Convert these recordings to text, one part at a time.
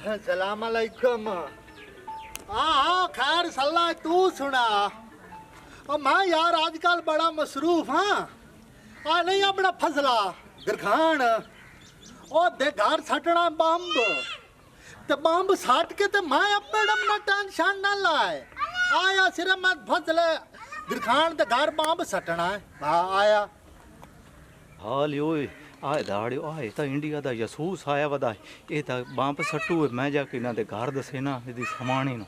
सलाम अलैकुम। हाँ खैर सल्ला तू सुना। और मैं यार आजकल बड़ा मसरूफ हाँ। नहीं अपना फसला दरखान और दे घर सटना बंब ते बंब सट के ते मैं अपने ना टेंशन ना लाए आया सिर्फ मैं फसले दरखान ते घर बंब सटना है। हाँ आया हाल ओए आए दाड़ियो आए तो इंडिया दा जसूस आया वदा ये तो बंब सट्टू है मैं जाके इन्हां दे घर दसे ना इदी समाणी नु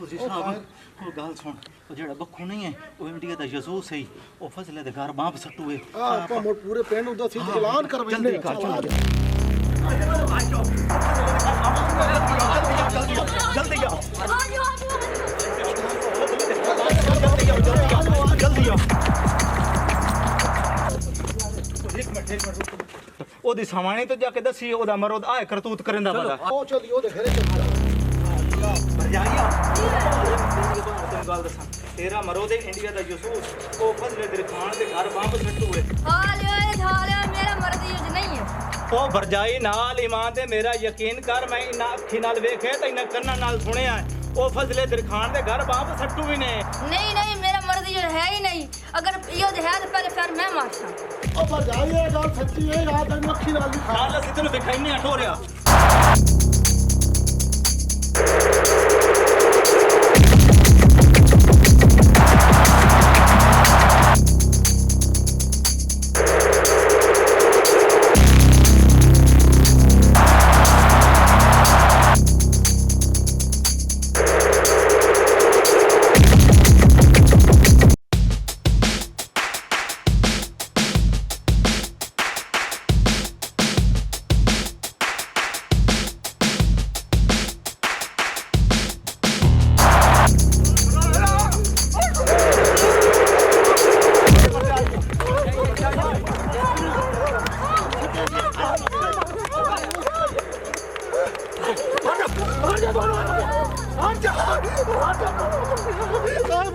जी साहब ओ गल सुन ओ जेड़ा बखू नहीं है ओ इंडिया दा जसूस है ओ फसले दे घर बंब सट्टू है हां मोर पूरे पेन उदा सीध ऐलान कर जल्दी कर जल्दी आओ जल्दी आओ ओदी समाणी तो जाके दसी ओदा मरोद आए करतूत करंदा बड़ा ओ चली ओदे घरे चल भरजाइया गल दसा तेरा मरोद इंडिया दा जसूस ओ फजले दरखान दे घर बंब सट्टू है हाल मेरा मर्द यूज नहीं है ओ भरजाई नाल ईमान ते मेरा यकीन कर मैं इना अखी नाल वेखे ते इना कन्ना नाल सुनिया ओ फजले दरखान दे घर बंब सट्टू भी ने नहीं मेरा मर्द यूज है ही नहीं अगर यो है तो पहले फिर मैं मारसा ओ भरजाई ये गल सच्ची है याद है अखी नाल दिखा नाल ਅਸੀਂ ਤੈਨੂੰ ਵਿਖਾਈਨੇ ਆ ਠੋਰਿਆ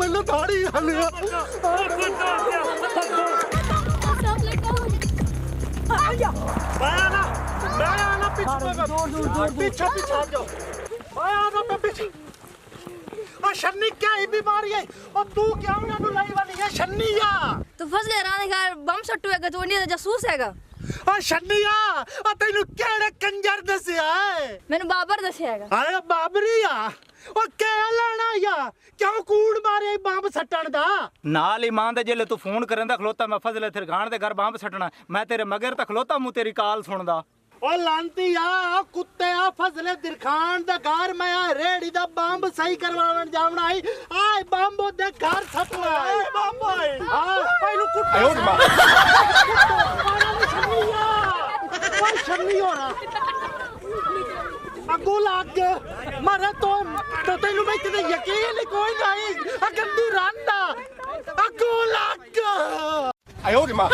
ਮੈਨੂੰ ਥਾੜੀ ਹੱਲ पीछे पीछे जाओ आया ना पीछे आ शन्नी क्या ही बीमारी है और तू क्या उन्हें लाई वाली है शन्निया तू फस गया रानी घर बम सट्टू है तू इंडिया दा जासूस हैगा आ शन्निया आ तैनू केड़े कंजर दसिया है मैंने बाबर दसिया हैगा अरे बाबरीया ओ क्या लेना या क्यों कूड़ मारे बंब सट्टण दा नाल ईमान दे जेले तू फोन करन दा खलोता मैं फजले दरखान दे घर बंब सटना मैं तेरे मगर तक खलोता मु तेरी कॉल सुनदा ओ लांती आ कुत्ते आ फजले दरखान दा घर मैं आ रेड़ी दा बंब सही करवावन जावना आई आय बंब दे घर सटना है बंब आई हां पहलू कुत्ते आयो मां कोई शर्मी हो रहा अगो लाग मारे तो तेनू मैं ते यकीन ही कोई नहीं आ गंदी रंदा अगो लाग आयो मां